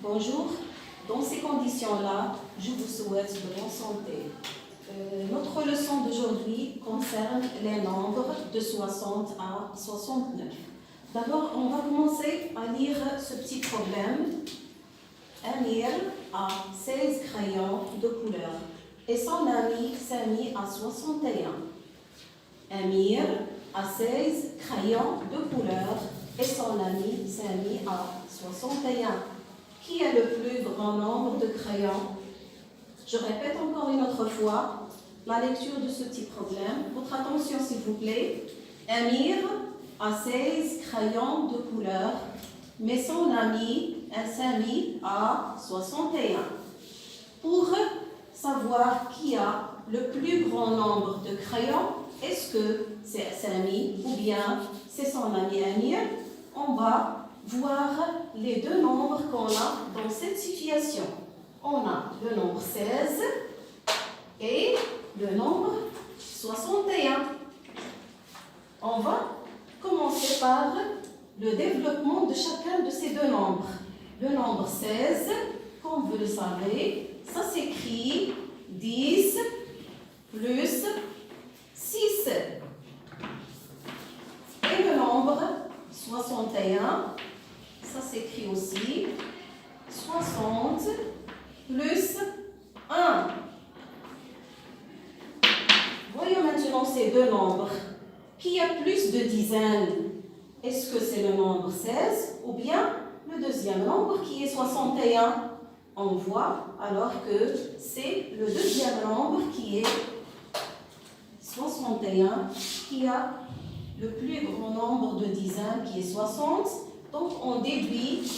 Bonjour, dans ces conditions-là, je vous souhaite de bonne santé. Notre leçon d'aujourd'hui concerne les nombres de 60 à 69. D'abord, on va commencer à lire ce petit problème. Amir a 16 crayons de couleur et son ami Sami a 61. Amir a 16 crayons de couleur et son ami Sami a 61. Qui a le plus grand nombre de crayons? Je répète encore une autre fois la lecture de ce petit problème. Votre attention s'il vous plaît. Amir a 16 crayons de couleur, mais son ami Sami a 61. Pour savoir qui a le plus grand nombre de crayons, est-ce que c'est Sami ou bien c'est son ami Amir? On va voir les deux nombres qu'on a dans cette situation. On a le nombre 16 et le nombre 61. On va commencer par le développement de chacun de ces deux nombres. Le nombre 16, comme vous le savez, ça s'écrit 10 plus 6. Et le nombre 61, ça s'écrit aussi 60 plus 1. Voyons maintenant ces deux nombres. Qui a plus de dizaines? Est-ce que c'est le nombre 16 ou bien le deuxième nombre qui est 61? On voit alors que c'est le deuxième nombre qui est 61 qui a le plus grand nombre de dizaines qui est 60. Donc on déduit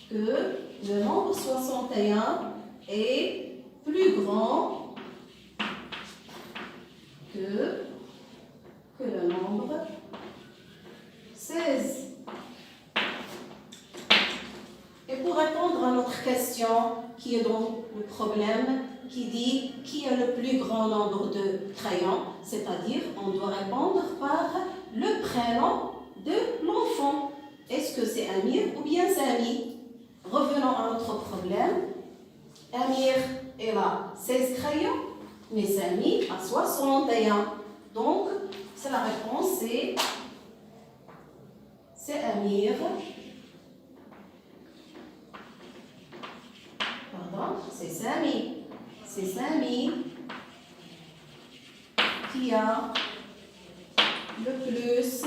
que le nombre 61 est plus grand que le nombre 16. Et pour répondre à notre question qui est dans le problème, qui dit qui a le plus grand nombre de crayons, c'est-à-dire on doit répondre par le prénom de l'enfant. Est-ce que c'est Amir ou bien Sami? Revenons à notre problème. Amir il a 16 crayons, mais Sami a 61. Donc, c'est la réponse, c'est Amir. Pardon, c'est Sami. C'est Sami qui a le plus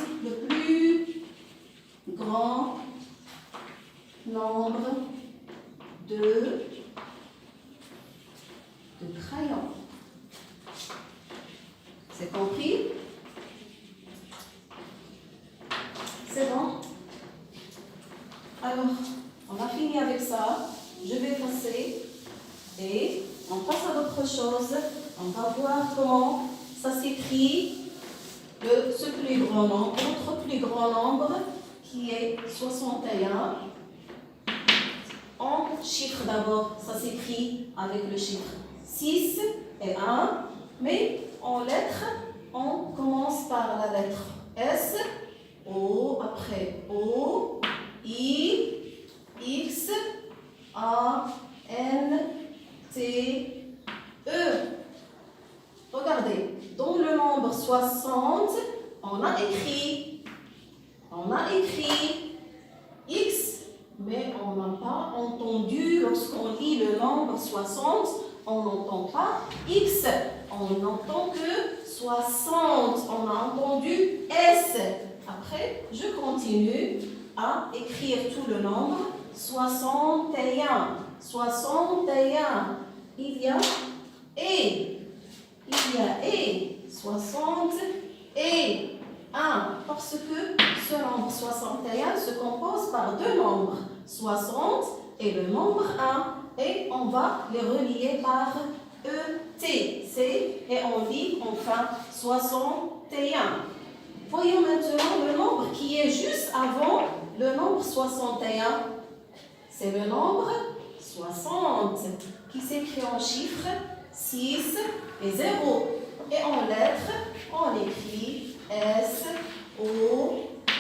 grand nombre de crayons. C'est compris? C'est bon? Alors, on a fini avec ça. Je vais passer et on passe à d'autres choses. On va voir comment ça s'écrit ce plus grand nombre, notre plus grand nombre qui est 61. En chiffres d'abord, ça s'écrit avec le chiffre 6 et 1, mais en lettres, on commence par la lettre S, O, après O, I, X, A, N, T, E. Regardez, dans le nombre 60, on a écrit X, mais on n'a pas entendu, lorsqu'on lit le nombre 60, on n'entend pas X, on n'entend que 60, on a entendu S. Après, je continue à écrire tout le nombre 61. 61. Il y a 60 et 1. Parce que ce nombre 61 se compose par deux nombres, 60 et le nombre 1. Et on va les relier par ET. Et on lit enfin 61. Voyons maintenant le nombre qui est juste avant le nombre 61. C'est le nombre 60 qui s'écrit en chiffres 6 et 0. Et en lettres, on écrit S, O,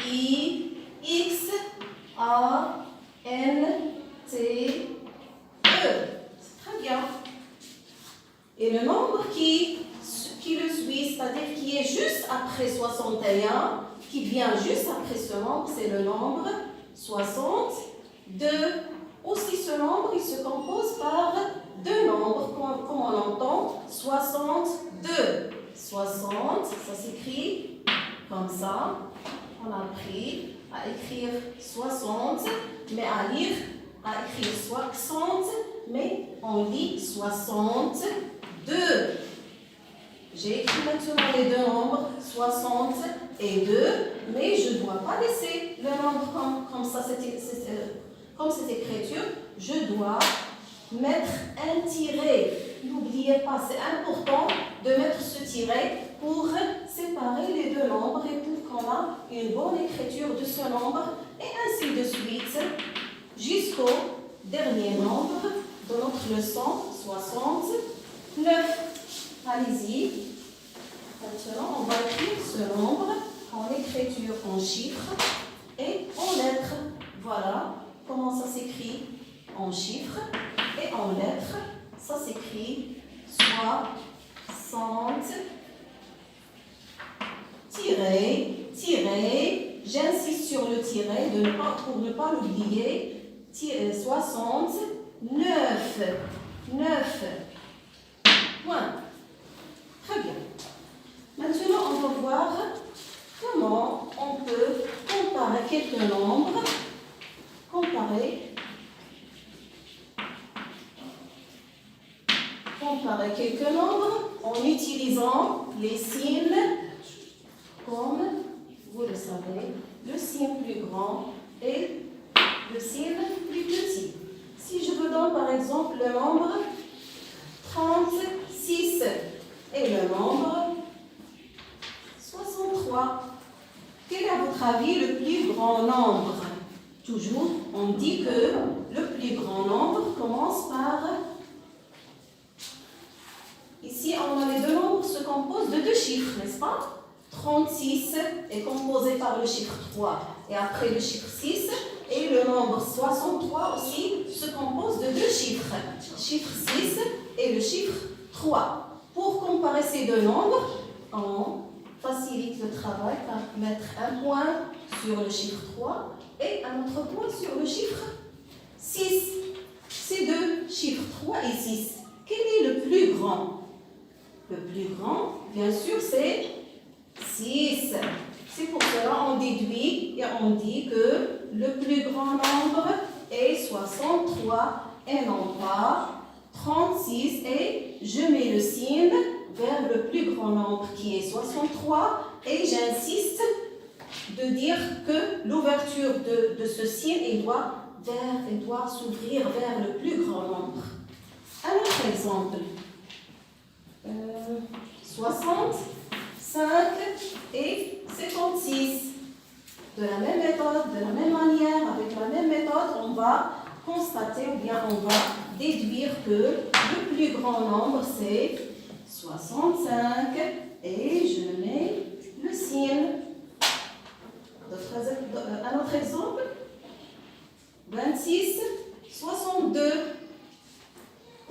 I, X, A, N, C'est très bien. Et le nombre qui le suit, c'est-à-dire qui est juste après 61, qui vient juste après ce nombre, c'est le nombre 62. Aussi, ce nombre, il se compose par deux nombres, comme on entend, 62. 60, ça s'écrit comme ça. On a appris à écrire 60, mais à écrire 60, mais on lit 62. J'ai écrit maintenant les deux nombres, 60 et 2, mais je ne dois pas laisser le nombre comme ça, comme cette écriture. Je dois mettre un tiret. N'oubliez pas, c'est important de mettre ce tiret pour séparer les deux nombres et pour qu'on ait une bonne écriture de ce nombre, et ainsi de suite, jusqu'au dernier nombre de notre leçon, 69. Allez-y. Maintenant, on va écrire ce nombre en écriture, en chiffres et en lettres. Voilà comment ça s'écrit en chiffres et en lettres. Ça s'écrit 60 tiret, j'insiste sur le tiret pour ne pas l'oublier, 69, 9 points. Très bien. Maintenant, on va voir comment on peut comparer quelques nombres. Comparer quelques nombres en utilisant les signes comme, vous le savez, le signe plus grand et le signe plus petit. Si je vous donne par exemple le nombre 36 et le nombre 63, quel est à votre avis le plus grand nombre? Toujours, on dit que le plus grand nombre commence par... Ici, on a les deux nombres se composent de deux chiffres, n'est-ce pas? 36 est composé par le chiffre 3 et après le chiffre 6. Et le nombre 63 aussi se compose de deux chiffres, chiffre 6 et le chiffre 3. Pour comparer ces deux nombres, on facilite le travail par mettre un point sur le chiffre 3 et un autre point sur le chiffre 6. Ces deux chiffres 3 et 6, quel est le plus grand? Le plus grand, bien sûr, c'est 6. C'est pour cela qu'on déduit et on dit que le plus grand nombre est 63 et non pas 36. Et je mets le signe vers le plus grand nombre qui est 63 et j'insiste de dire que l'ouverture de ce signe il doit s'ouvrir vers le plus grand nombre. Un autre exemple. 65 et 56. De la même méthode, de la même manière, avec la même méthode, on va constater ou bien on va déduire que le plus grand nombre c'est 65 et je mets le signe. Un autre exemple, 26, 62.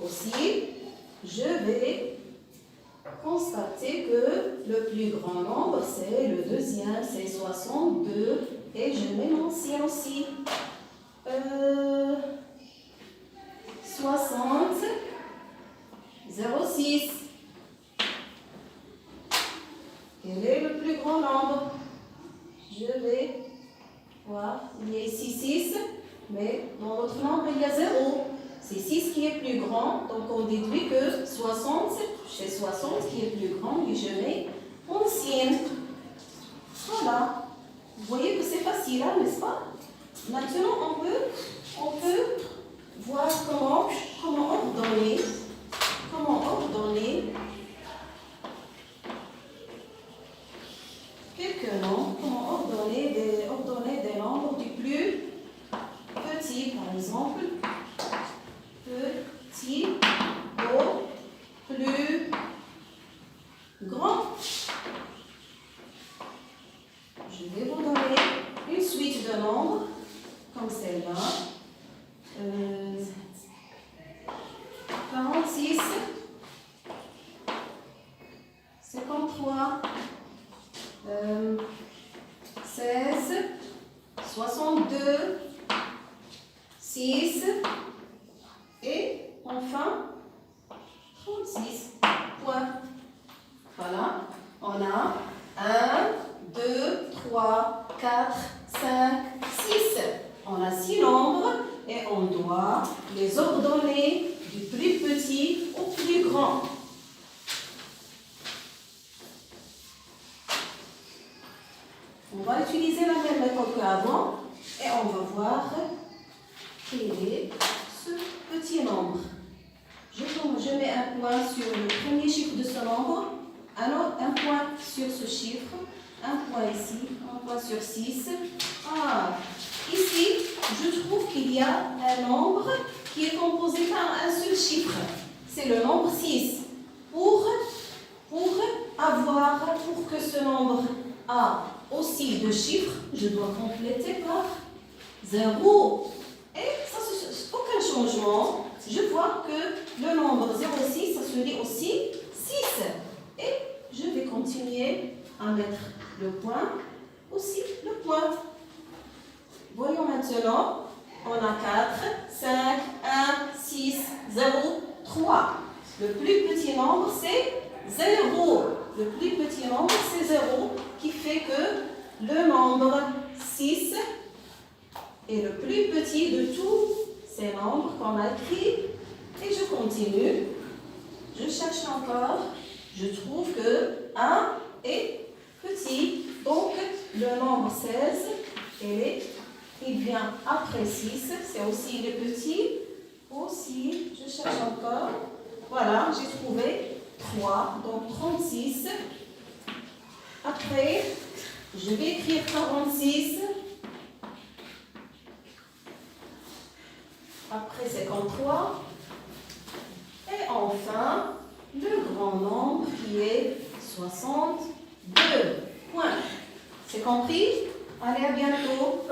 Aussi, je vais constater que le plus grand nombre, c'est le deuxième, c'est 62. Et je mets mon signe aussi. 60, 06. Quel est le plus grand nombre? Je vais voir. Il y a ici 6, mais dans l'autre nombre, il y a 0. C'est 6 qui est plus grand, donc on déduit que 60, chez 60 qui est plus grand, et je mets mon signe. Voilà. Vous voyez que c'est facile, hein, n'est-ce pas? Maintenant, on peut voir comment ordonner quelques nombres, comment ordonner des nombres du plus petit, par exemple. Petit au plus grand. Je vais vous donner une suite de nombres comme celle-là. 6 et enfin 36 points. Voilà, on a 1, 2, 3, 4, 5, 6. On a 6 nombres et on doit les ordonner du plus petit au plus grand. On va utiliser la même méthode qu'avant et on va voir quel est ce petit nombre. Je mets un point sur le premier chiffre de ce nombre, un point sur ce chiffre, un point ici, un point sur 6. Ici, je trouve qu'il y a un nombre qui est composé par un seul chiffre. C'est le nombre 6. Pour que ce nombre a aussi deux chiffres, je dois compléter par 0. Et ça, aucun changement. Je vois que le nombre 0,6, ça se lit aussi 6. Et je vais continuer à mettre le point, aussi le point. Voyons maintenant, on a 4, 5, 1, 6, 0, 3. Le plus petit nombre, c'est 0. Le plus petit nombre, c'est 0, qui fait que le nombre 6 est le plus petit de tous ces nombres qu'on a écrits. Et je continue. Je cherche encore. Je trouve que 1 est petit. Donc, le nombre 16, il vient après 6. C'est aussi le petit. Aussi, je cherche encore. Voilà, j'ai trouvé 3. Donc, 36. Après, je vais écrire 46. Après 53. Et enfin, le grand nombre qui est 62 points. C'est compris? Allez, à bientôt.